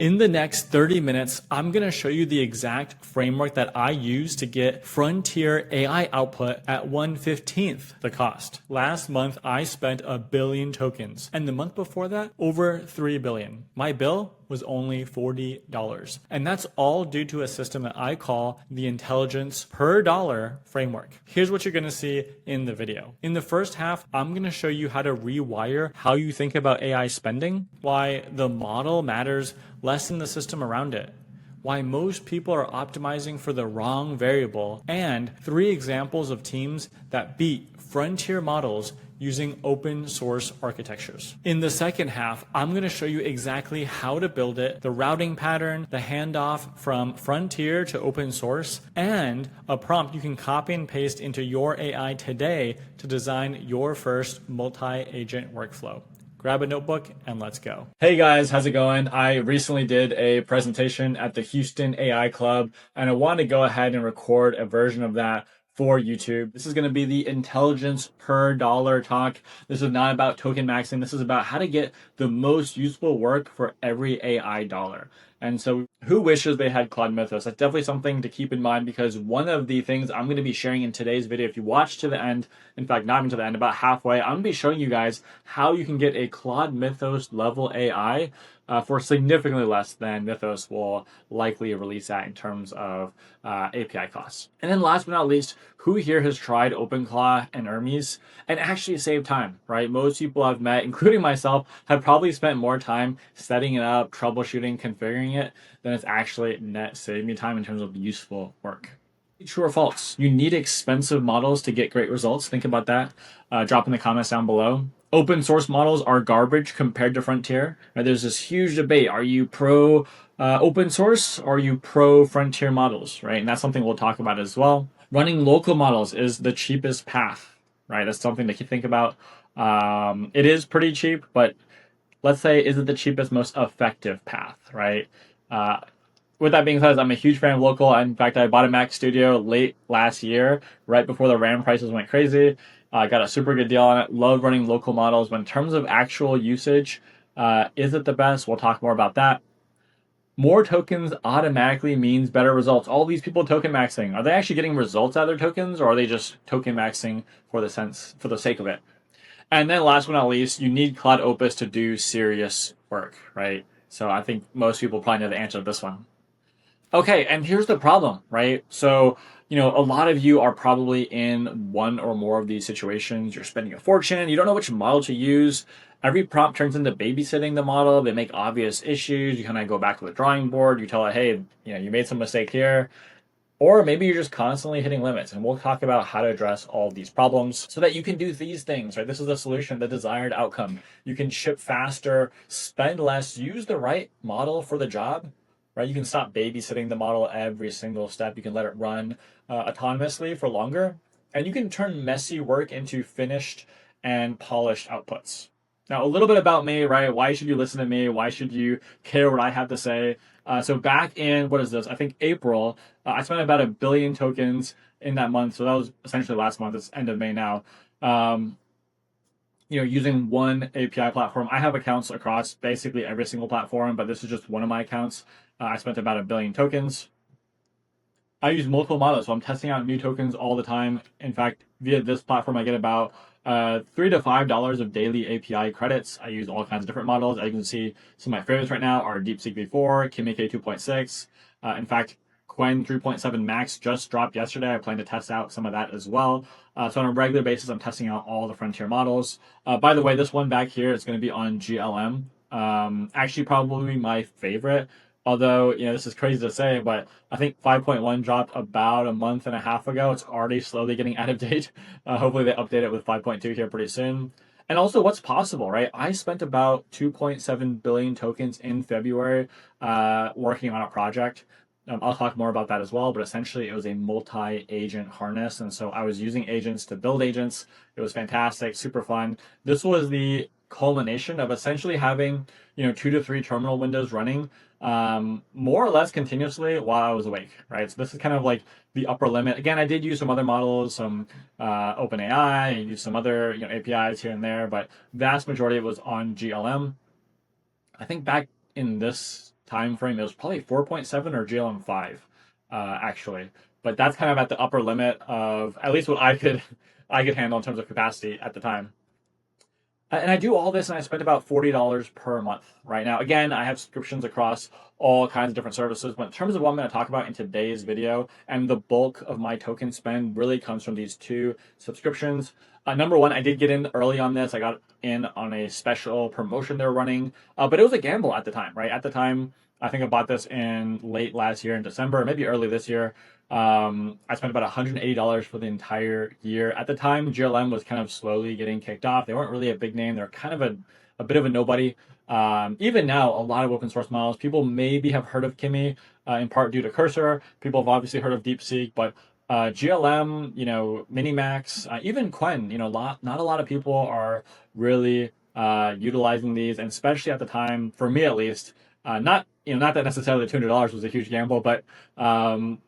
In the next 30 minutes, I'm going to show you the exact framework that I use to get frontier AI output at 1/15th the cost. Last month, I spent 1 billion tokens, and the month before that, over 3 billion. My bill was only $40. And that's all due to a system that I call the intelligence per dollar framework. Here's what you're going to see in the video. In the first half, I'm going to show you how to rewire how you think about AI spending, why the model matters less than the system around it, why most people are optimizing for the wrong variable, and 3 examples of teams that beat frontier models using open source architectures. In the second half, I'm going to show you exactly how to build it, the routing pattern, the handoff from frontier to open source, and a prompt you can copy and paste into your AI today to design your first multi-agent workflow. Grab a notebook and let's go. Hey guys, how's it going? I recently did a presentation at the Houston AI Club, and I wanted to go ahead and record a version of that for YouTube. This is going to be the intelligence per dollar talk. This is not about token maxing. This is about how to get the most useful work for every AI dollar. And so who wishes they had Claude Mythos? That's definitely something to keep in mind, because one of the things I'm going to be sharing in today's video, if you watch to the end, in fact, not even to the end, about halfway, I'm going to be showing you guys how you can get a Claude Mythos level AI for significantly less than Mythos will likely release at in terms of API costs. And then last but not least, who here has tried OpenClaw and Hermes and actually saved time, right? Most people I've met, including myself, have probably spent more time setting it up, troubleshooting, configuring it, than it's actually net saving me time in terms of useful work. True or false? You need expensive models to get great results. Think about that. Drop in the comments down below. Open source models are garbage compared to frontier. Right? There's this huge debate. Are you pro open source or are you pro frontier models? Right? And that's something we'll talk about as well. Running local models is the cheapest path. Right? That's something to think about. It is pretty cheap, but let's say, is it the cheapest, most effective path? Right? With that being said, I'm a huge fan of local. In fact, I bought a Mac Studio late last year, right before the RAM prices went crazy. I got a super good deal on it. Love running local models. But in terms of actual usage, is it the best? We'll talk more about that. More tokens automatically means better results. All these people token maxing, are they actually getting results out of their tokens, or are they just token maxing for the sake of it? And then last but not least, you need Cloud Opus to do serious work, right? So I think most people probably know the answer to this one. Okay, and here's the problem, right? So, a lot of you are probably in one or more of these situations. You're spending a fortune. You don't know which model to use. Every prompt turns into babysitting the model. They make obvious issues. You kind of go back to the drawing board. You tell it, hey, you made some mistake here. Or maybe you're just constantly hitting limits. And we'll talk about how to address all these problems so that you can do these things, right? This is the solution, the desired outcome. You can ship faster, spend less, use the right model for the job. Right? You can stop babysitting the model every single step. You can let it run autonomously for longer. And you can turn messy work into finished and polished outputs. Now, a little bit about me, right? Why should you listen to me? Why should you care what I have to say? So back in, what is this? I think April, I spent about 1 billion tokens in that month. So that was essentially last month. It's end of May now. Using one API platform. I have accounts across basically every single platform, but this is just one of my accounts. I spent about 1 billion tokens. I use multiple models, so I'm testing out new tokens all the time. In fact, via this platform, I get about $3 to $5 of daily API credits. I use all kinds of different models. As you can see, some of my favorites right now are DeepSeek V4, Kimmy 2.6. In fact, Qwen 3.7 Max just dropped yesterday. I plan to test out some of that as well. So on a regular basis, I'm testing out all the frontier models. By the way, this one back here is going to be on GLM. Actually, probably my favorite. Although, this is crazy to say, but I think 5.1 dropped about a month and a half ago. It's already slowly getting out of date. Hopefully they update it with 5.2 here pretty soon. And also what's possible, right? I spent about 2.7 billion tokens in February working on a project. I'll talk more about that as well, but essentially it was a multi-agent harness. And so I was using agents to build agents. It was fantastic, super fun. This was the culmination of essentially having, 2 to 3 terminal windows running more or less continuously while I was awake, right? So this is kind of like the upper limit. Again, I did use some other models, some OpenAI, I used some other APIs here and there, but vast majority of it was on GLM. I think back in this time frame, it was probably 4.7 or GLM5, actually. But that's kind of at the upper limit of at least what I could handle in terms of capacity at the time. And I do all this and I spend about $40 per month right now. Again, I have subscriptions across all kinds of different services, but in terms of what I'm going to talk about in today's video, and the bulk of my token spend really comes from these two subscriptions. Number one, I did get in early on this. I got in on a special promotion they were running, but it was a gamble at the time, right? At the time, I think I bought this in late last year in December, maybe early this year. I spent about $180 for the entire year. At the time, GLM was kind of slowly getting kicked off. They weren't really a big name. They're kind of a bit of a nobody. Even now, a lot of open source models, people maybe have heard of Kimi, in part due to Cursor. People have obviously heard of DeepSeek, but GLM, Minimax, even Quen, not a lot of people are really utilizing these, and especially at the time, for me at least, not that necessarily $200 was a huge gamble, but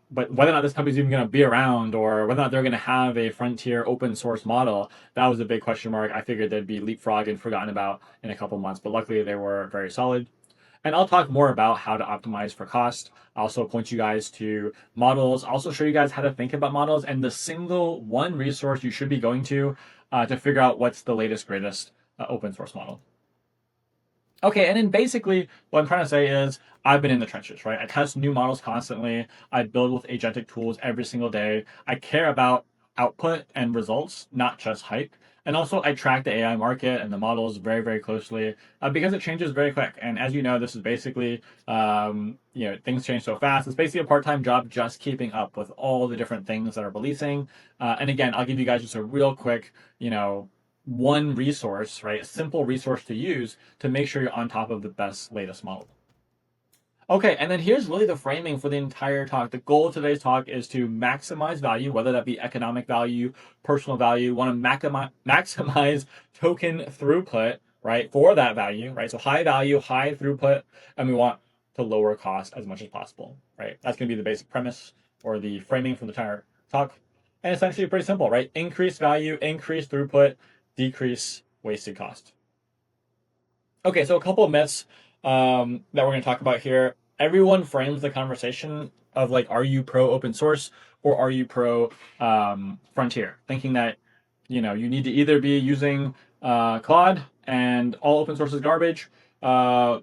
whether or not this company's even going to be around, or whether or not they're going to have a frontier open source model, that was a big question mark. I figured they'd be leapfrogged and forgotten about in a couple months, but luckily they were very solid. And I'll talk more about how to optimize for cost. I'll also point you guys to models. I'll also show you guys how to think about models and the single one resource you should be going to figure out what's the latest, greatest open source model. Okay, and then basically what I'm trying to say is I've been in the trenches, right? I test new models constantly. I build with agentic tools every single day. I care about output and results, not just hype. And also I track the AI market and the models very, very closely because it changes very quick. And as you know, this is basically, things change so fast. It's basically a part-time job just keeping up with all the different things that are releasing. And again, I'll give you guys just a real quick, one resource, right? A simple resource to use to make sure you're on top of the best, latest model. Okay, and then here's really the framing for the entire talk. The goal of today's talk is to maximize value, whether that be economic value, personal value. Want to maximize token throughput, right, for that value, right? So high value, high throughput, and we want to lower cost as much as possible, right? That's going to be the basic premise or the framing for the entire talk. And essentially pretty simple, right? Increase value, increase throughput, decrease wasted cost. Okay, so a couple of myths that we're going to talk about here. Everyone frames the conversation of like, are you pro open source or are you pro frontier? Thinking that, you need to either be using Claude and all open source is garbage, or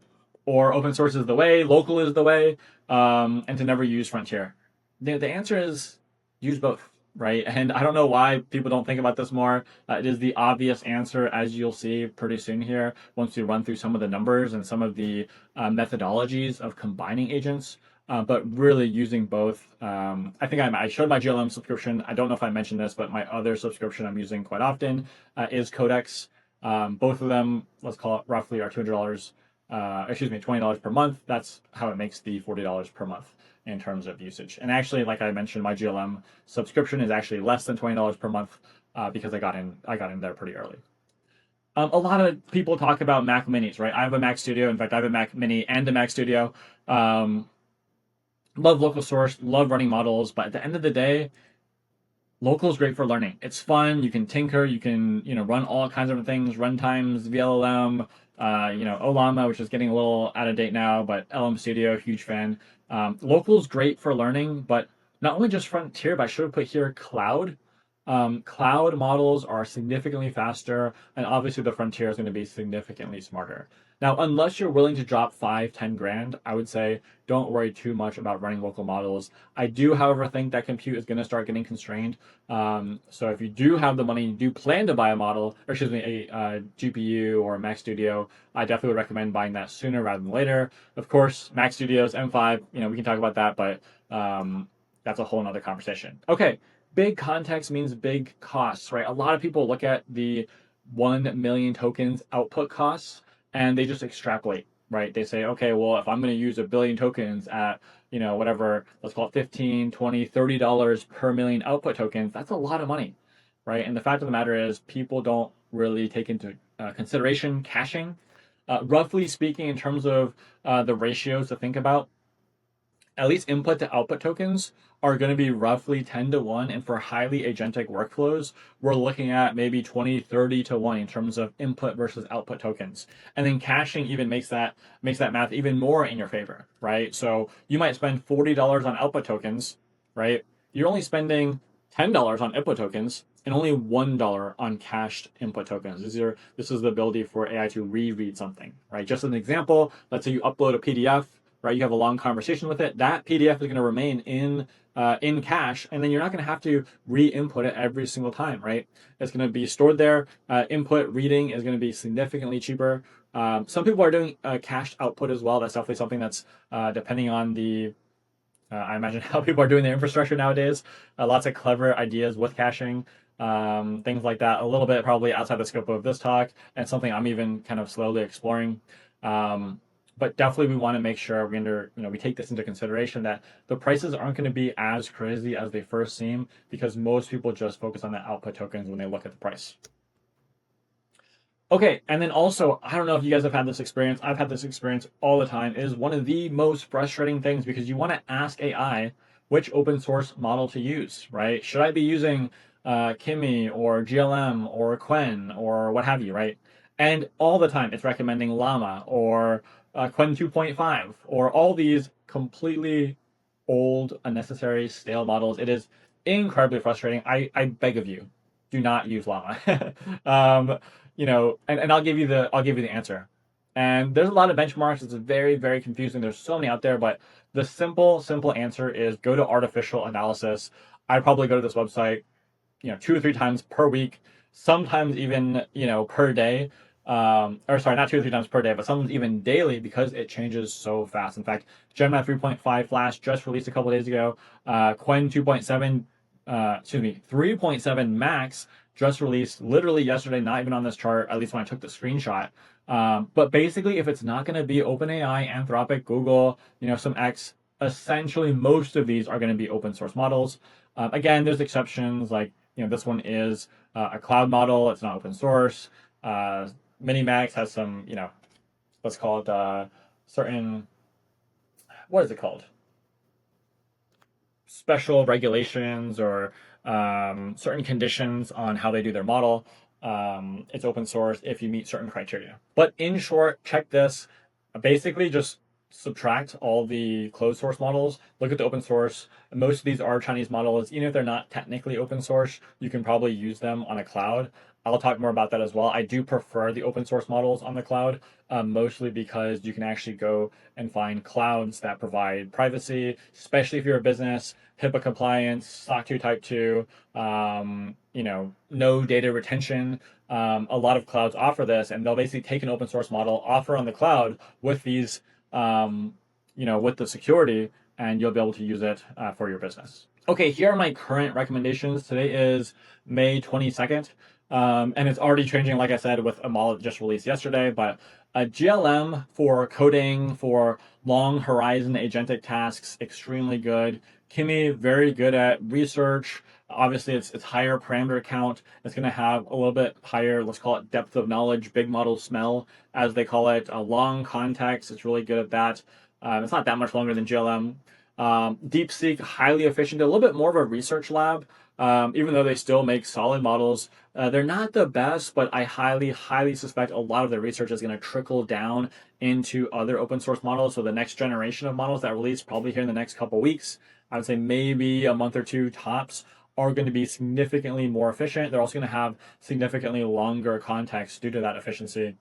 open source is the way, local is the way, and to never use frontier. The answer is use both. Right? And I don't know why people don't think about this more. It is the obvious answer, as you'll see pretty soon here, once we run through some of the numbers and some of the methodologies of combining agents, but really using both. I think I showed my GLM subscription. I don't know if I mentioned this, but my other subscription I'm using quite often is Codex. Both of them, let's call it roughly, are $200, $20 per month. That's how it makes the $40 per month in terms of usage. And actually, like I mentioned, my GLM subscription is actually less than $20 per month because I got in there pretty early. A lot of people talk about Mac Minis, right? I have a Mac Studio. In fact, I have a Mac Mini and a Mac Studio. Love local source, love running models, but at the end of the day, local is great for learning. It's fun. You can tinker. You can run all kinds of things, runtimes, VLLM, Olama, which is getting a little out of date now, but LM Studio, huge fan. Local is great for learning, but not only just frontier, but I should have put here cloud. Cloud models are significantly faster, and obviously the frontier is going to be significantly smarter. Now, unless you're willing to drop 5-10 grand, I would say don't worry too much about running local models. I do, however, think that compute is going to start getting constrained. So if you do have the money, you do plan to buy a model, or excuse me, a GPU or a Mac Studio, I definitely would recommend buying that sooner rather than later. Of course, Mac Studios, M5, we can talk about that, but that's a whole nother conversation. Okay. Big context means big costs, right? A lot of people look at the 1 million tokens output costs and they just extrapolate, right? They say, okay, well, if I'm going to use 1 billion tokens at, whatever, let's call it $15, $20, $30 per million output tokens, that's a lot of money, right? And the fact of the matter is people don't really take into consideration caching. Roughly speaking, in terms of the ratios to think about, at least input to output tokens are going to be roughly 10 to 1. And for highly agentic workflows, we're looking at maybe 20, 30 to 1 in terms of input versus output tokens. And then caching even makes that math even more in your favor, right? So you might spend $40 on output tokens, right? You're only spending $10 on input tokens and only $1 on cached input tokens. This is the ability for AI to reread something, right? Just as an example, let's say you upload a PDF, right? You have a long conversation with it. That PDF is going to remain in cache, and then you're not going to have to re-input it every single time, right? It's going to be stored there. Input reading is going to be significantly cheaper. Some people are doing cached output as well. That's definitely something that's depending on the I imagine how people are doing their infrastructure nowadays. Lots of clever ideas with caching, things like that. A little bit probably outside the scope of this talk, and something I'm even kind of slowly exploring. But definitely we want to make sure we take this into consideration, that the prices aren't going to be as crazy as they first seem, because most people just focus on the output tokens when they look at the price. Okay, and then also, I don't know if you guys have had this experience. I've had this experience all the time. It is one of the most frustrating things, because you want to ask AI which open source model to use, right? Should I be using Kimi or GLM or Quen or what have you, right? And all the time it's recommending Llama or Quen 2.5 or all these completely old, unnecessary, stale models. It is incredibly frustrating. I beg of you, do not use Llama. And I'll give you the answer. And there's a lot of benchmarks. It's very, very confusing. There's so many out there, but the simple answer is go to artificial analysis. I probably go to this website, 2 or 3 times per week, sometimes even, per day. Or sorry, not 2 or 3 times per day, but sometimes even daily, because it changes so fast. In fact, Gemini 3.5 Flash just released a couple days ago. Quen 2.7, 3.7 Max just released literally yesterday, not even on this chart, at least when I took the screenshot. But basically, if it's not going to be OpenAI, Anthropic, Google, some X, essentially most of these are going to be open source models. Again, there's exceptions, like, this one is a cloud model. It's not open source. Minimax has some, let's call it certain, what is it called? Special regulations or certain conditions on how they do their model. It's open source if you meet certain criteria. But in short, check this. Basically, just subtract all the closed source models, look at the open source. Most of these are Chinese models. Even if they're not technically open source, you can probably use them on a cloud. I'll talk more about that as well. I do prefer the open source models on the cloud, mostly because you can actually go and find clouds that provide privacy, especially if you're a business, HIPAA compliance, SOC 2 Type 2, no data retention. A lot of clouds offer this, and they'll basically take an open source model, offer on the cloud with these, with the security, and you'll be able to use it for your business. Okay, here are my current recommendations. Today is May 22nd. And it's already changing, like I said, with a model that just released yesterday. But GLM for coding, for long horizon agentic tasks, extremely good. Kimi, very good at research. Obviously, it's higher parameter count. It's going to have a little bit higher, let's call it depth of knowledge, big model smell, as they call it. Long context, it's really good at that. It's not that much longer than GLM. DeepSeek, highly efficient, a little bit more of a research lab. Even though they still make solid models, they're not the best, but I highly suspect a lot of their research is going to trickle down into other open source models. So the next generation of models that release probably here in the next couple weeks, I would say maybe a month or two tops, are going to be significantly more efficient. They're also going to have significantly longer context due to that efficiency.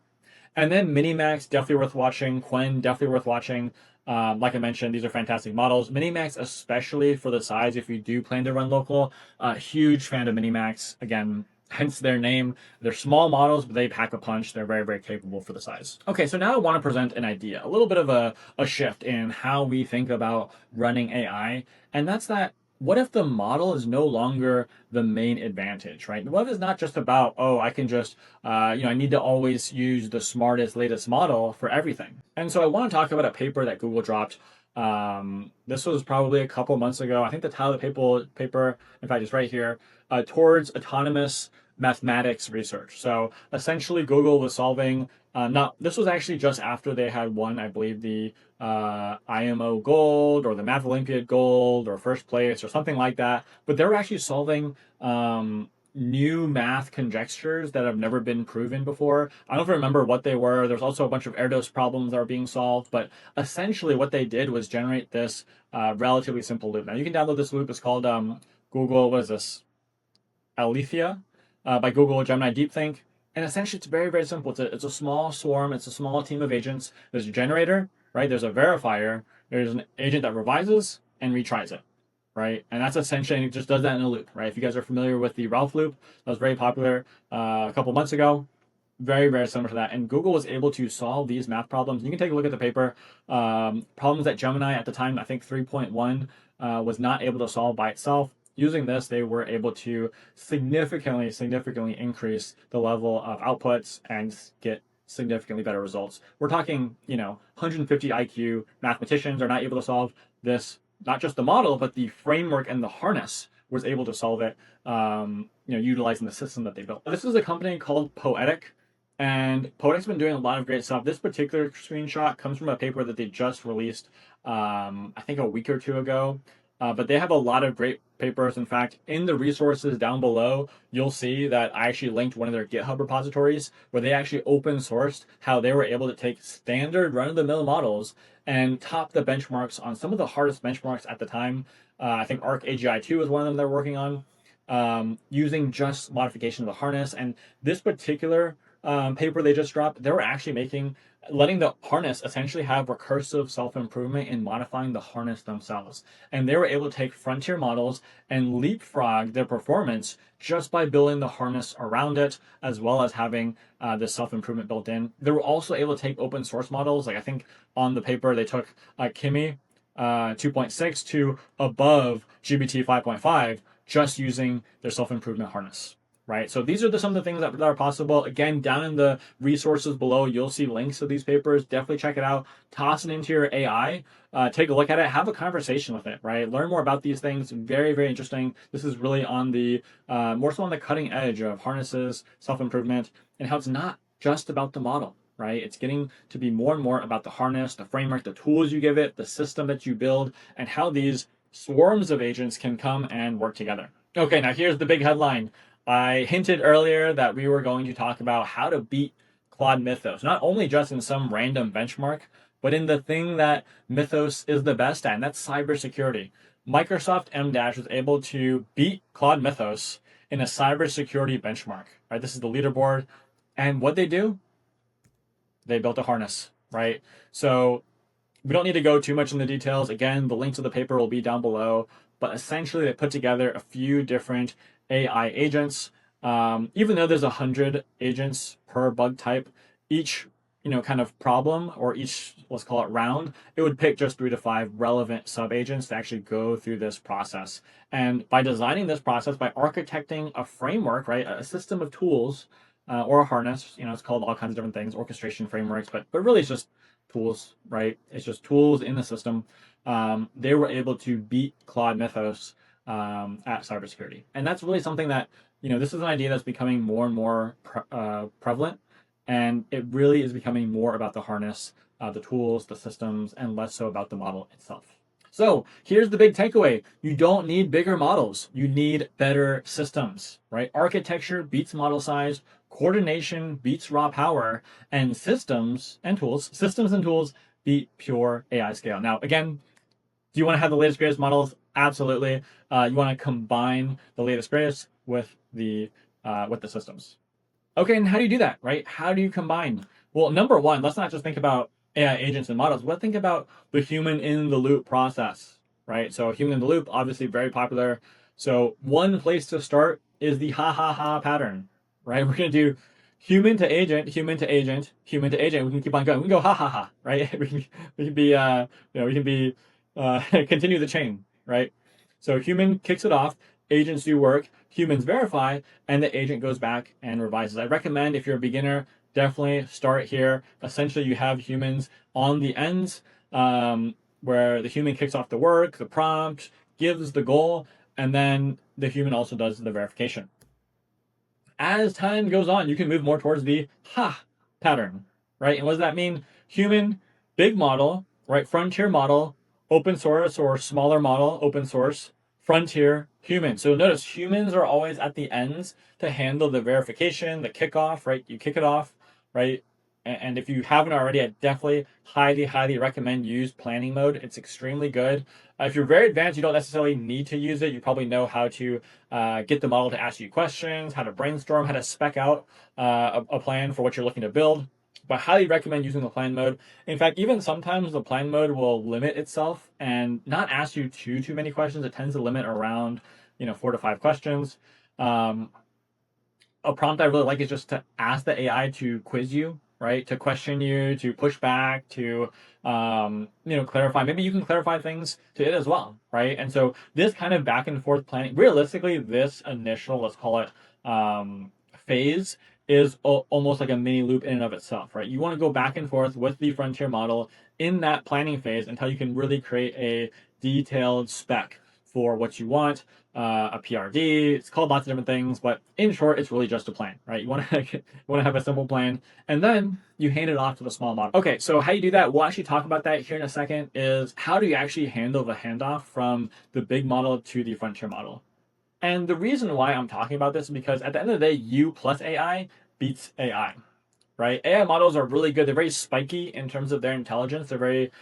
And then Minimax, definitely worth watching. Quen, definitely worth watching. Like I mentioned, these are fantastic models. Minimax, especially for the size, if you do plan to run local, huge fan of Minimax. Again, hence their name. They're small models, but they pack a punch. They're very, very capable for the size. Okay, so now I want to present an idea, a little bit of a shift in how we think about running AI. And that's that, what if the model is no longer the main advantage, right? What if it's not just about, I can just, I need to always use the smartest, latest model for everything. And so I want to talk about a paper that Google dropped. This was probably a couple months ago. I think the title of the paper, in fact, is right here, towards autonomous mathematics research. So essentially, Google was solving. Now, this was actually just after they had won, I believe, the IMO Gold or the Math Olympiad Gold or first place or something like that. But they were actually solving new math conjectures that have never been proven before. I don't remember what they were. There's also a bunch of Erdos problems that are being solved, but essentially what they did was generate this relatively simple loop. Now you can download this loop. It's called Google, what is this? Alethea by Google Gemini DeepThink. And essentially it's very, very simple. It's a small swarm. It's a small team of agents. There's a generator, right? There's a verifier. There's an agent that revises and retries it, right? And that's essentially, and it just does that in a loop, right? If you guys are familiar with the Ralph loop, that was very popular a couple months ago. Very, very similar to that. And Google was able to solve these math problems. You can take a look at the paper. Problems that Gemini at the time, I think 3.1, was not able to solve by itself. Using this, they were able to significantly increase the level of outputs and get significantly better results. We're talking, 150 IQ mathematicians are not able to solve this, not just the model, but the framework and the harness was able to solve it, utilizing the system that they built. This is a company called Poetic, and Poetic's been doing a lot of great stuff. This particular screenshot comes from a paper that they just released, I think a week or two ago. But they have a lot of great papers. In fact, in the resources down below, you'll see that I actually linked one of their GitHub repositories where they actually open sourced how they were able to take standard run-of-the-mill models and top the benchmarks on some of the hardest benchmarks at the time. I think Arc AGI2 is one of them they're working on, using just modification of the harness. And this particular paper they just dropped, they were actually letting the harness essentially have recursive self-improvement in modifying the harness themselves. And they were able to take frontier models and leapfrog their performance just by building the harness around it, as well as having this self-improvement built in. They were also able to take open source models. Like I think on the paper, they took Kimi 2.6 to above GPT 5.5 just using their self-improvement harness. Right. So these are some of the things that are possible. Again, down in the resources below, you'll see links to these papers. Definitely check it out. Toss it into your AI. Take a look at it. Have a conversation with it. Right. Learn more about these things. Very, very interesting. This is really on the more so on the cutting edge of harnesses, self-improvement, and how it's not just about the model. Right. It's getting to be more and more about the harness, the framework, the tools you give it, the system that you build, and how these swarms of agents can come and work together. Okay. Now here's the big headline. I hinted earlier that we were going to talk about how to beat Claude Mythos, not only just in some random benchmark, but in the thing that Mythos is the best at, and that's cybersecurity. Microsoft M- was able to beat Claude Mythos in a cybersecurity benchmark, right? This is the leaderboard. And what they do? They built a harness, right? So we don't need to go too much in the details. Again, the link to the paper will be down below, but essentially they put together a few different AI agents. Even though there's 100 agents per bug type, each kind of problem or each, let's call it round, it would pick just 3 to 5 relevant sub agents to actually go through this process. And by designing this process, by architecting a framework, right, a system of tools or a harness, it's called all kinds of different things, orchestration frameworks, but really it's just tools, right? It's just tools in the system. They were able to beat Claude Mythos at cybersecurity. And that's really something that, this is an idea that's becoming more and more prevalent. And it really is becoming more about the harness, the tools, the systems, and less so about the model itself. So here's the big takeaway. You don't need bigger models. You need better systems, right? Architecture beats model size. Coordination beats raw power. And systems and tools beat pure AI scale. Now, again, do you want to have the latest, greatest models? Absolutely. You want to combine the latest, greatest with the systems. Okay, and how do you do that, right? How do you combine? Well, number one, let's not just think about AI agents and models. Let's think about the human in the loop process, right? So human in the loop, obviously very popular. So one place to start is the ha ha ha pattern, right? We're going to do human to agent, human to agent, human to agent. We can keep on going. We can go ha ha ha, right? we can be continue the chain, right? So human kicks it off, agents do work, humans verify, and the agent goes back and revises. I recommend if you're a beginner, definitely start here. Essentially, you have humans on the ends where the human kicks off the work, the prompt, gives the goal, and then the human also does the verification. As time goes on, you can move more towards the ha pattern, right? And what does that mean? Human, big model, right? Frontier model, open source or smaller model, open source, frontier, human. So notice humans are always at the ends to handle the verification, the kickoff, right? You kick it off, right? And if you haven't already, I definitely highly recommend use planning mode. It's extremely good. If you're very advanced, you don't necessarily need to use it. You probably know how to get the model to ask you questions, how to brainstorm, how to spec out a plan for what you're looking to build. But I highly recommend using the plan mode. In fact, even sometimes the plan mode will limit itself and not ask you too many questions. It tends to limit around 4 to 5 questions. A prompt I really like is just to ask the AI to quiz you, right? To question you, to push back, to clarify. Maybe you can clarify things to it as well, right? And so this kind of back and forth planning, realistically, this initial, let's call it phase, is almost like a mini loop in and of itself, right? You want to go back and forth with the frontier model in that planning phase until you can really create a detailed spec for what you want, a PRD. It's called lots of different things, but in short, it's really just a plan, right? You want to have a simple plan, and then you hand it off to the small model. Okay, so how you do that? We'll actually talk about that here in a second. Is how do you actually handle the handoff from the big model to the frontier model? And the reason why I'm talking about this is because at the end of the day, you plus AI beats AI, right? AI models are really good. They're very spiky in terms of their intelligence. They're very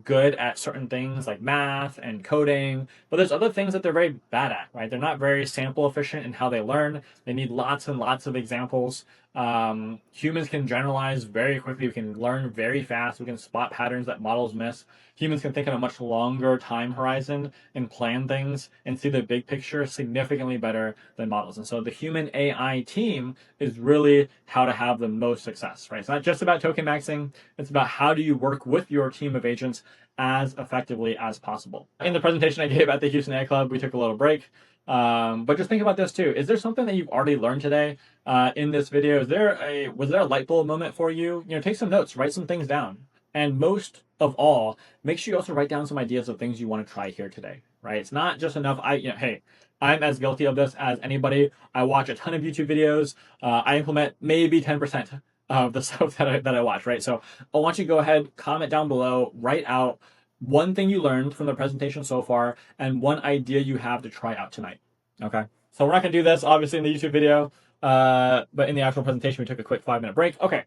good at certain things like math and coding, but there's other things that they're very bad at, right? They're not very sample efficient in how they learn. They need lots and lots of examples. Humans can generalize very quickly. We can learn very fast. We can spot patterns that models miss. Humans can think on a much longer time horizon and plan things and see the big picture significantly better than models. And so the human AI team is really how to have the most success, right? It's not just about token maxing. It's about how do you work with your team of agents as effectively as possible. In the presentation I gave at the Houston AI Club, we took a little break. But just think about this too. Is there something that you've already learned today in this video? Was there a light bulb moment for you? Take some notes, write some things down. And most of all, make sure you also write down some ideas of things you want to try here today, right? It's not just enough. Hey, I'm as guilty of this as anybody. I watch a ton of YouTube videos. I implement maybe 10% of the stuff that I watch, right? So I want you to go ahead, comment down below, write out one thing you learned from the presentation so far and one idea you have to try out tonight, okay? So we're not going to do this, obviously, in the YouTube video, but in the actual presentation, we took a quick 5-minute break. Okay.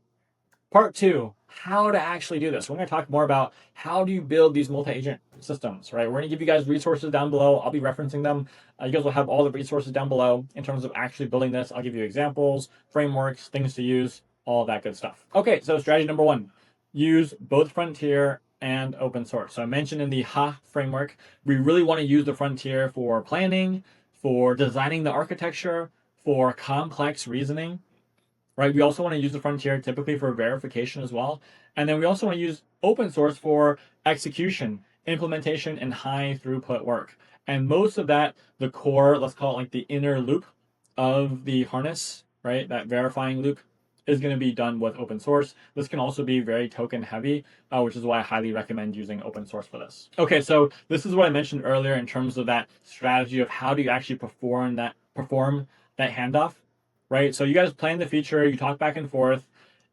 Part 2, how to actually do this. We're going to talk more about how do you build these multi-agent systems, right? We're going to give you guys resources down below. I'll be referencing them. You guys will have all the resources down below in terms of actually building this. I'll give you examples, frameworks, things to use, all that good stuff. Okay, so strategy number 1, use both frontier and open source. So I mentioned in the HA framework, we really want to use the frontier for planning, for designing the architecture, for complex reasoning, right? We also want to use the frontier typically for verification as well. And then we also want to use open source for execution, implementation, and high throughput work. And most of that, the core, let's call it like the inner loop of the harness, right? That verifying loop is going to be done with open source. This can also be very token heavy, which is why I highly recommend using open source for this. Okay, so this is what I mentioned earlier in terms of that strategy of how do you actually perform that handoff. Right? So you guys plan the feature, you talk back and forth.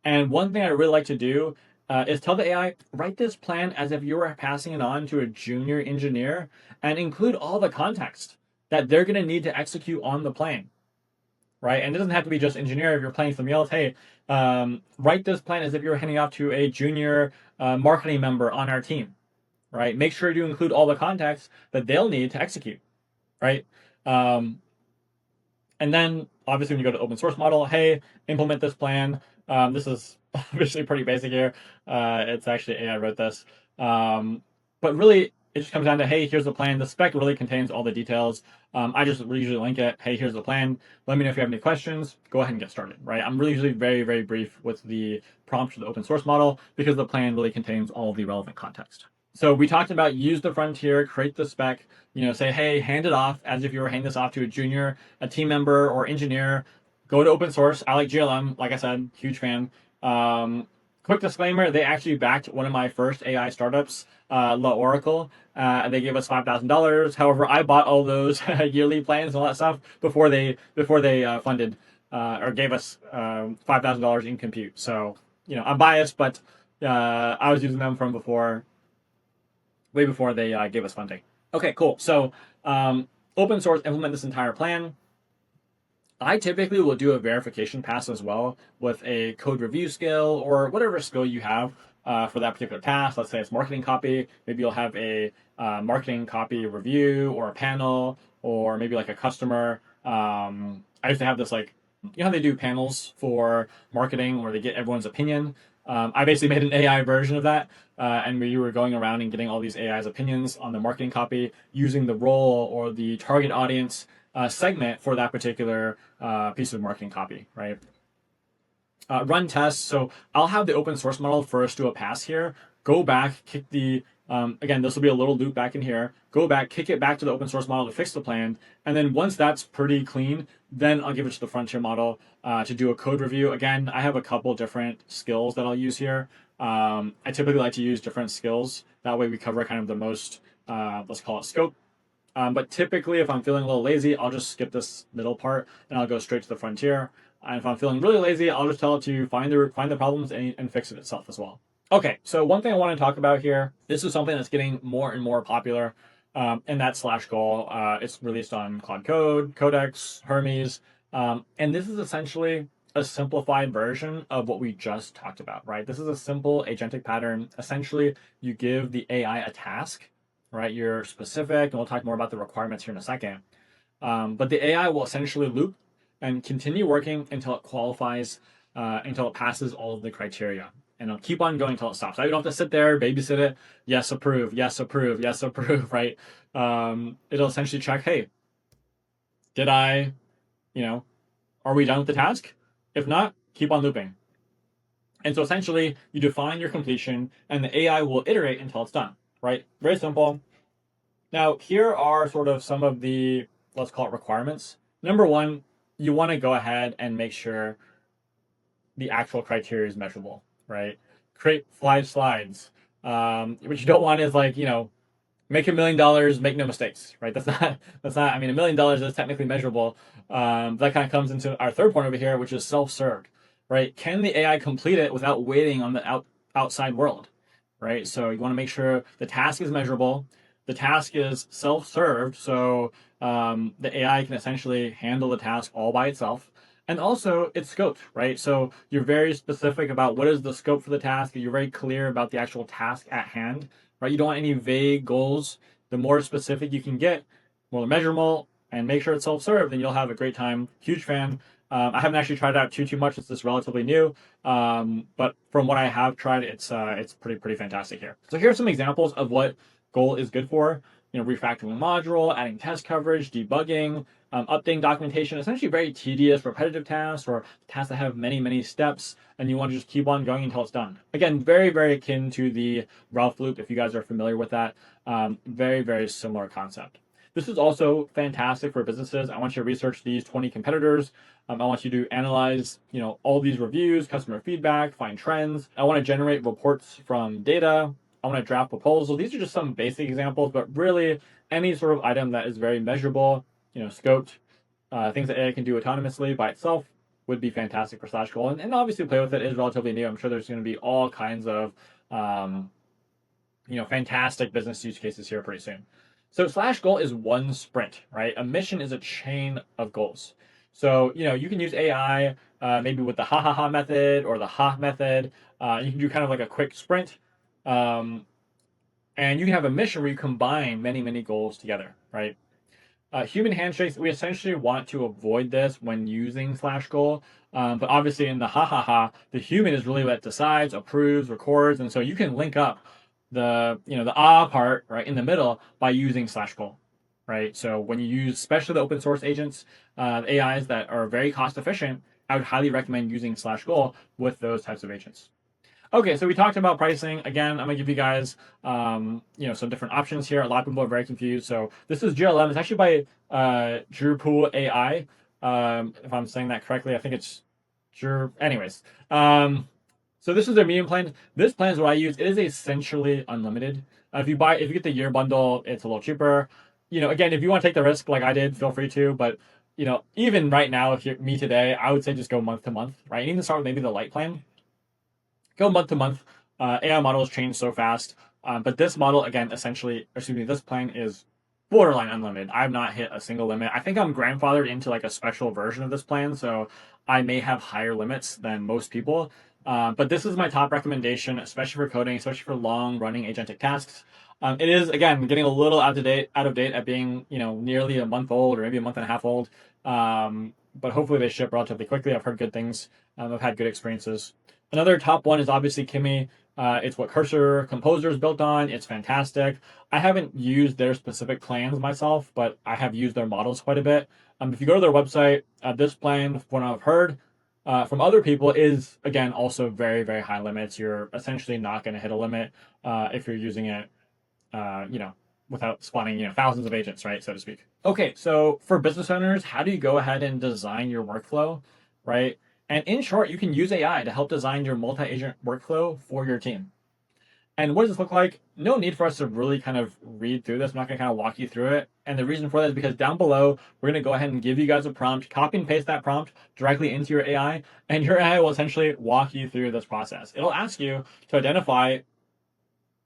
And one thing I really like to do is tell the AI, write this plan as if you were passing it on to a junior engineer and include all the context that they're going to need to execute on the plan. Right? And it doesn't have to be just engineer. If you're planning something else, hey, write this plan as if you're handing off to a junior marketing member on our team. Right? Make sure to include all the context that they'll need to execute. Right? And then, obviously, when you go to the open source model, hey, implement this plan. This is obviously pretty basic here. It's actually AI wrote this. But really, it just comes down to, hey, here's the plan. The spec really contains all the details. I just usually link it. Hey, here's the plan. Let me know if you have any questions. Go ahead and get started, right? I'm really usually very brief with the prompt for the open source model because the plan really contains all of the relevant context. So we talked about use the frontier, create the spec, say, hey, hand it off as if you were handing this off to a junior, a team member or engineer. Go to open source. I like GLM, like I said, huge fan. Quick disclaimer, they actually backed one of my first AI startups, La Oracle. They gave us $5,000. However, I bought all those yearly plans and all that stuff before they funded. or gave us $5,000 in compute. So, I'm biased, but I was using them from before, way before they gave us funding. Okay, cool. So, open source, implement this entire plan. I typically will do a verification pass as well with a code review skill or whatever skill you have for that particular task. Let's say it's marketing copy. Maybe you'll have a marketing copy review or a panel, or maybe like a customer. I used to have this, like, how they do panels for marketing where they get everyone's opinion. I basically made an AI version of that, and we were going around and getting all these AI's opinions on the marketing copy using the role or the target audience segment for that particular piece of marketing copy, right? Run tests. So I'll have the open source model first do a pass here. Go back, kick the, again, this will be a little loop back in here. Go back, kick it back to the open source model to fix the plan. And then once that's pretty clean, then I'll give it to the Frontier model to do a code review. Again, I have a couple different skills that I'll use here. I typically like to use different skills. That way we cover kind of the most, let's call it scope. But typically, if I'm feeling a little lazy, I'll just skip this middle part and I'll go straight to the Frontier. And if I'm feeling really lazy, I'll just tell it to find the problems and fix it itself as well. Okay, so one thing I want to talk about here, this is something that's getting more and more popular, and that's /goal. It's released on Cloud Code, Codex, Hermes, and this is essentially a simplified version of what we just talked about, right? This is a simple agentic pattern. Essentially, you give the AI a task, right? You're specific, and we'll talk more about the requirements here in a second. But the AI will essentially loop and continue working until it qualifies, until it passes all of the criteria. And it'll keep on going until it stops. I don't have to sit there, babysit it. Yes, approve. Yes, approve. Yes, approve. Right? It'll essentially check, hey, did I, are we done with the task? If not, keep on looping. And so essentially, you define your completion, and the AI will iterate until it's done. Right? Very simple. Now, here are sort of some of the, let's call it, requirements. Number one, you want to go ahead and make sure the actual criteria is measurable, right? Create 5 slides. What you don't want is, like, make $1 million, make no mistakes, right? That's not, I mean, $1 million is technically measurable. That kind of comes into our third point over here, which is self-served, right? Can the AI complete it without waiting on the outside world, right? So you want to make sure the task is measurable. The task is self-served, so the AI can essentially handle the task all by itself. And also, it's scoped, right? So you're very specific about what is the scope for the task. You're very clear about the actual task at hand, right? You don't want any vague goals. The more specific you can get, more measurable, and make sure it's self-served, then you'll have a great time. Huge fan. I haven't actually tried it out too much. It's just relatively new, but from what I have tried, it's pretty fantastic here. So here are some examples of what Goal is good for. Refactoring a module, adding test coverage, debugging, updating documentation, essentially very tedious, repetitive tasks, or tasks that have many steps, and you want to just keep on going until it's done. Again, very, very akin to the Ralph loop, if you guys are familiar with that. Very, very similar concept. This is also fantastic for businesses. I want you to research these 20 competitors. I want you to analyze, all these reviews, customer feedback, find trends. I want to generate reports from data. I want to draft proposals. These are just some basic examples, but really any sort of item that is very measurable, scoped, things that AI can do autonomously by itself would be fantastic for /goal. And obviously play with it is relatively new. I'm sure there's going to be all kinds of, fantastic business use cases here pretty soon. So /goal is one sprint, right? A mission is a chain of goals. So, you can use AI maybe with the ha method or the ha method. You can do kind of like a quick sprint. And you can have a mission where you combine many goals together, right? Human handshakes, we essentially want to avoid this when using /goal. But obviously in the ha, the human is really what decides, approves, records. And so you can link up the, the part, right, in the middle by using /goal, right? So when you use, especially the open source agents, AIs that are very cost efficient, I would highly recommend using /goal with those types of agents. Okay, so we talked about pricing. Again, I'm gonna give you guys, some different options here. A lot of people are very confused. So this is GLM. It's actually by Throughput AI. If I'm saying that correctly, I think it's anyways. So this is their medium plan. This plan is what I use. It is essentially unlimited. If you get the year bundle, it's a little cheaper. Again, if you want to take the risk like I did, feel free to. But even right now, if you're me today, I would say just go month to month, right? You need to start with maybe the light plan. Go month to month. AI models change so fast. But this model, again, essentially, excuse me, this plan is borderline unlimited. I've not hit a single limit. I think I'm grandfathered into like a special version of this plan, so I may have higher limits than most people. But this is my top recommendation, especially for coding, especially for long running agentic tasks. It is again getting a little out of date at being nearly a month old or maybe a month and a half old. But hopefully they ship relatively quickly. I've heard good things. I've had good experiences. Another top one is obviously Kimi. It's what Cursor Composer is built on. It's fantastic. I haven't used their specific plans myself, but I have used their models quite a bit. If you go to their website, this plan, from what I've heard from other people, is again also very, very high limits. You're essentially not going to hit a limit if you're using it, without spawning thousands of agents, right, so to speak. Okay, so for business owners, how do you go ahead and design your workflow, right? And in short, you can use AI to help design your multi-agent workflow for your team. And what does this look like? No need for us to really kind of read through this. I'm not going to kind of walk you through it. And the reason for that is because down below, we're going to go ahead and give you guys a prompt, copy and paste that prompt directly into your AI, and your AI will essentially walk you through this process. It'll ask you to identify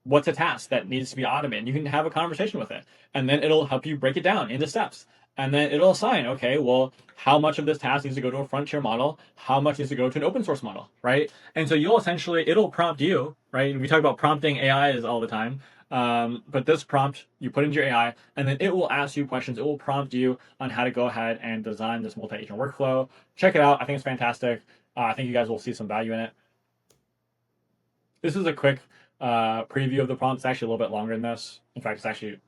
what's a task that needs to be automated. You can have a conversation with it, and then it'll help you break it down into steps. And then it'll assign, okay, well, how much of this task needs to go to a frontier model? How much needs to go to an open source model, right? And so it'll prompt you, right? We talk about prompting AIs all the time. But this prompt you put into your AI, and then it will ask you questions. It will prompt you on how to go ahead and design this multi-agent workflow. Check it out. I think it's fantastic. I think you guys will see some value in it. This is a quick preview of the prompt. It's actually a little bit longer than this. In fact, it's actually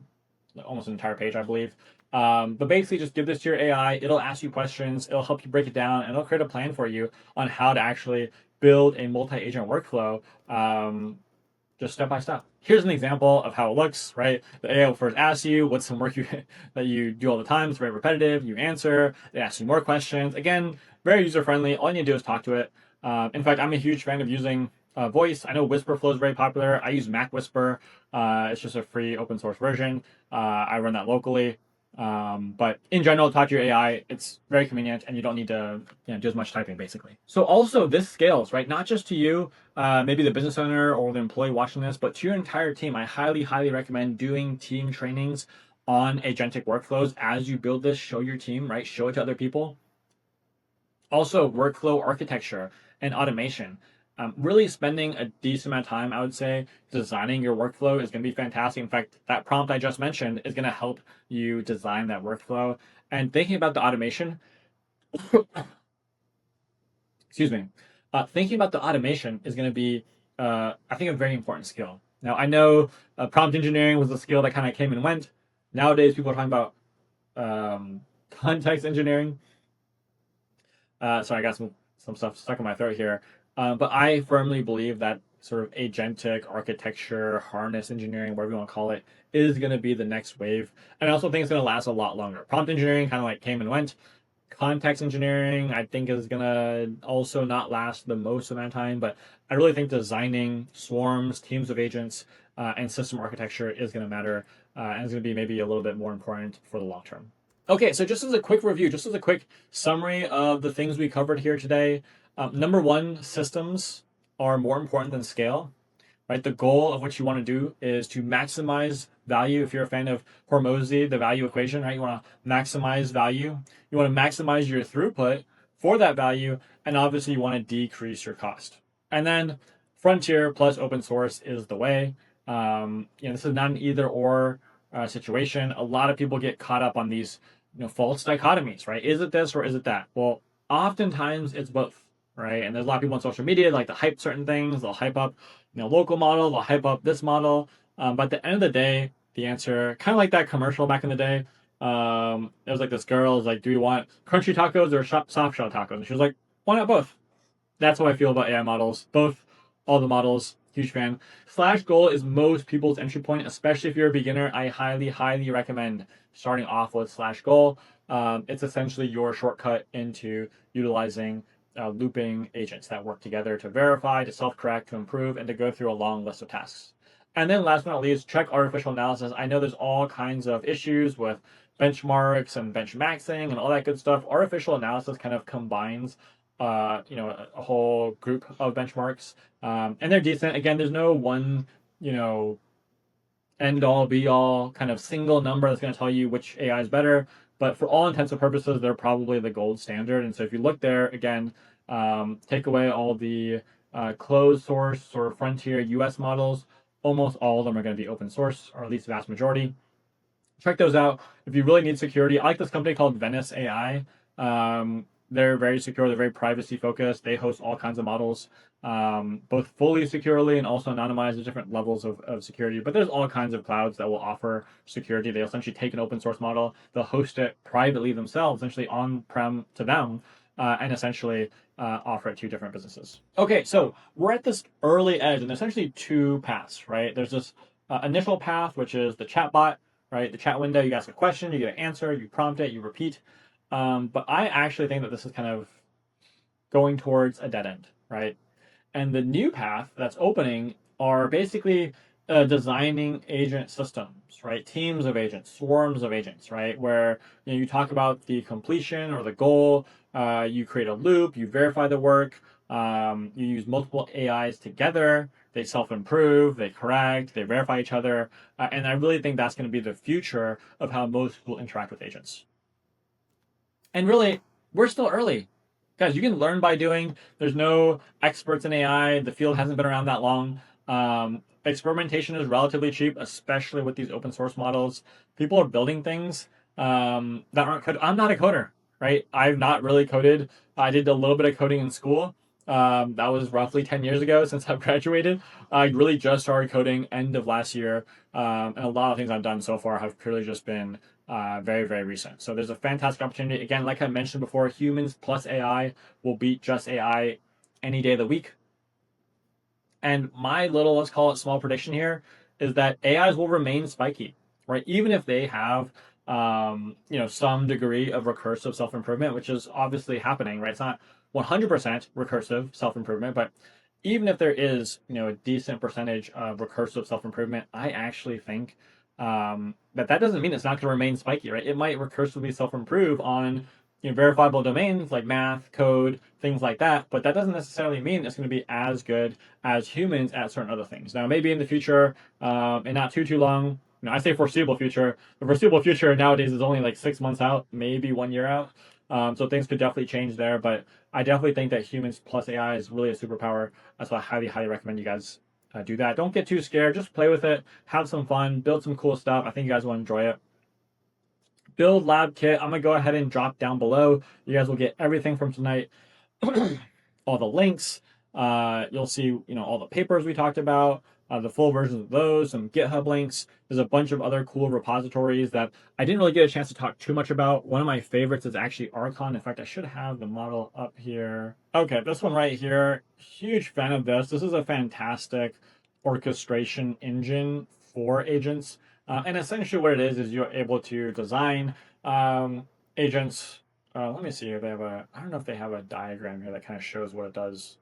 almost an entire page, I believe. But basically, just give this to your AI. It'll ask you questions. It'll help you break it down, and it'll create a plan for you on how to actually build a multi-agent workflow, just step by step. Here's an example of how it looks, right? The AI will first ask you what's some work that you do all the time. It's very repetitive. You answer. It asks you more questions. Again, very user-friendly. All you need to do is talk to it. In fact, I'm a huge fan of using voice. I know WhisperFlow is very popular. I use Mac Whisper. It's just a free open source version. I run that locally. But in general, talk to your AI. It's very convenient, and you don't need to do as much typing, basically. So also, this scales, right? Not just to you, maybe the business owner or the employee watching this, but to your entire team. I highly, highly recommend doing team trainings on agentic workflows as you build this. Show your team, right? Show it to other people. Also, workflow architecture and automation. Really spending a decent amount of time, I would say, designing your workflow is going to be fantastic. In fact, that prompt I just mentioned is going to help you design that workflow. And thinking about the automation, excuse me, thinking about the automation is going to be, I think, a very important skill. Now, I know prompt engineering was a skill that kind of came and went. Nowadays, people are talking about context engineering. Sorry, I got some stuff stuck in my throat here. But I firmly believe that sort of agentic architecture, harness engineering, whatever you want to call it, is going to be the next wave. And I also think it's going to last a lot longer. Prompt engineering kind of like came and went. Context engineering, I think, is going to also not last the most amount of time. But I really think designing swarms, teams of agents, and system architecture is going to matter. And it's going to be maybe a little bit more important for the long term. Okay, so just as a quick review, just as a quick summary of the things we covered here today. Number one, systems are more important than scale, right? The goal of what you want to do is to maximize value. If you're a fan of Hormozy, the value equation, right? You want to maximize value. You want to maximize your throughput for that value. And obviously you want to decrease your cost. And then frontier plus open source is the way. This is not an either or situation. A lot of people get caught up on these false dichotomies, right? Is it this or is it that? Well, oftentimes it's both, right? And there's a lot of people on social media like to hype certain things. They'll hype up, local model. They'll hype up this model. But at the end of the day, the answer, kind of like that commercial back in the day, it was like this girl was like, do you want crunchy tacos or soft shell tacos? And she was like, why not both? That's how I feel about AI models. Both, all the models, huge fan. Slash goal is most people's entry point, especially if you're a beginner. I highly, highly recommend starting off with slash goal. It's essentially your shortcut into utilizing looping agents that work together to verify, to self-correct, to improve, and to go through a long list of tasks. And then last but not least, check artificial analysis. I know there's all kinds of issues with benchmarks and benchmaxing and all that good stuff. Artificial analysis kind of combines, a whole group of benchmarks, and they're decent. Again, there's no one, you know, end all be all kind of single number that's going to tell you which AI is better. But for all intents and purposes, they're probably the gold standard. And so if you look there again, take away all the closed source or frontier US models, almost all of them are going to be open source, or at least the vast majority. Check those out. If you really need security, I like this company called Venice AI. They're very secure. They're very privacy focused. They host all kinds of models, both fully securely and also anonymized. There's different levels of security, but there's all kinds of clouds that will offer security. They essentially take an open source model, they'll host it privately themselves, essentially on-prem to them, and essentially offer it to different businesses. Okay, so we're at this early edge, and there's essentially two paths, right? There's this initial path, which is the chatbot, right? The chat window, you ask a question, you get an answer, you prompt it, you repeat. But I actually think that this is kind of going towards a dead end, right? And the new path that's opening are basically designing agent systems, right? Teams of agents, swarms of agents, right? Where you talk about the completion or the goal, you create a loop, you verify the work, you use multiple AIs together, they self-improve, they correct, they verify each other, and I really think that's going to be the future of how most people interact with agents. And really, we're still early. Guys, you can learn by doing. There's no experts in AI. The field hasn't been around that long. Experimentation is relatively cheap, especially with these open source models. People are building things that aren't coded. I'm not a coder, right? I've not really coded. I did a little bit of coding in school. That was roughly 10 years ago since I've graduated. I really just started coding end of last year. And a lot of things I've done so far have purely just been very, very recent. So there's a fantastic opportunity. Again, like I mentioned before, humans plus AI will beat just AI any day of the week. And my little, let's call it small prediction here, is that AIs will remain spiky, right? Even if they have, some degree of recursive self-improvement, which is obviously happening, right? It's not 100% recursive self-improvement, but even if there is, a decent percentage of recursive self-improvement, I actually think that doesn't mean it's not going to remain spiky, right? It might recursively self-improve on verifiable domains like math, code, things like that, but that doesn't necessarily mean it's going to be as good as humans at certain other things. Now, maybe in the future, and not too long, I say foreseeable future. The foreseeable future nowadays is only like 6 months out, maybe 1 year out. So things could definitely change there, but I definitely think that humans plus AI is really a superpower. That's why I highly, highly recommend you guys do that. Don't get too scared. Just play with it. Have some fun. Build some cool stuff. I think you guys will enjoy it. Build lab kit. I'm going to go ahead and drop down below. You guys will get everything from tonight. All the links. You'll see, all the papers we talked about, the full versions of those, some GitHub links. There's a bunch of other cool repositories that I didn't really get a chance to talk too much about. One of my favorites is actually Archon. In fact, I should have the model up here. Okay, this one right here. Huge fan of this. This is a fantastic orchestration engine for agents. And essentially what it is you're able to design agents. Let me see if they have I don't know if they have a diagram here that kind of shows what it does.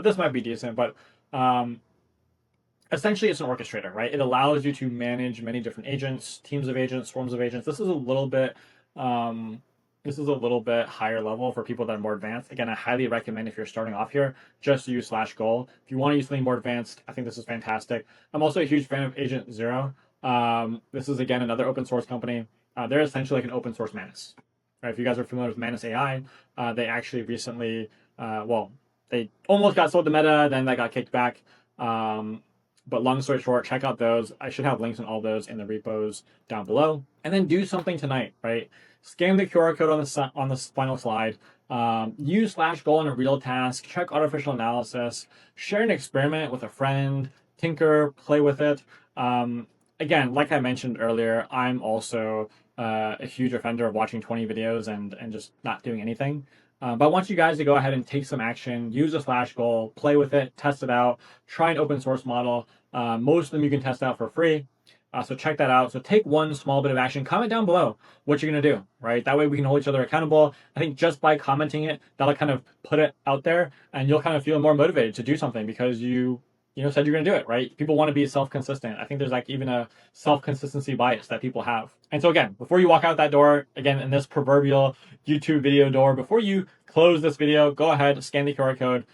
This might be decent, but essentially it's an orchestrator, right? It allows you to manage many different agents, teams of agents, swarms of agents. This is a little bit higher level for people that are more advanced. Again, I highly recommend if you're starting off here, just use /goal. If you want to use something more advanced, I think this is fantastic. I'm also a huge fan of Agent Zero. This is, again, another open source company. They're essentially like an open source Manus. Right? If you guys are familiar with Manus AI, they actually recently, they almost got sold to Meta, then that got kicked back. But long story short, check out those. I should have links on all those in the repos down below. And then do something tonight, right? Scan the QR code on the final slide. Use /goal in a real task. Check artificial analysis. Share an experiment with a friend. Tinker, play with it. Again, like I mentioned earlier, I'm also a huge offender of watching 20 videos and just not doing anything. But I want you guys to go ahead and take some action, use a /goal, play with it, test it out, try an open source model. Most of them you can test out for free. So check that out. So take one small bit of action. Comment down below what you're going to do, right? That way we can hold each other accountable. I think just by commenting it, that'll kind of put it out there and you'll kind of feel more motivated to do something because you said you're going to do it, right? People want to be self-consistent. I think there's like even a self-consistency bias that people have. And so again, before you walk out that door, again, in this proverbial YouTube video door, before you close this video, go ahead, scan the QR code,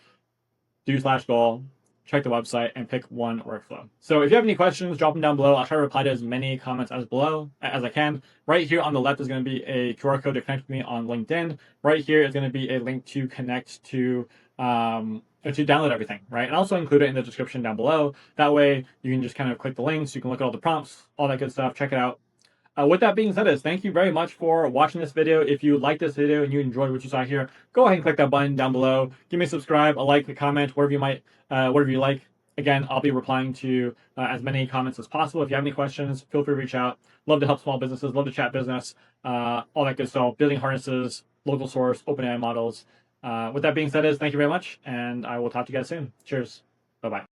do/goal, check the website, and pick one workflow. So if you have any questions, drop them down below. I'll try to reply to as many comments as I can. Right here on the left is going to be a QR code to connect with me on LinkedIn. Right here is going to be a link to connect to download everything, right? And also include it in the description down below. That way you can just kind of click the links, you can look at all the prompts, all that good stuff, check it out. With that being said, thank you very much for watching this video. If you liked this video and you enjoyed what you saw here, go ahead and click that button down below. Give me a subscribe, a like, a comment, whatever you like. Again, I'll be replying to as many comments as possible. If you have any questions, feel free to reach out. Love to help small businesses, love to chat business, all that good stuff, building harnesses, local source, OpenAI models. With that being said, thank you very much, and I will talk to you guys soon. Cheers. Bye-bye.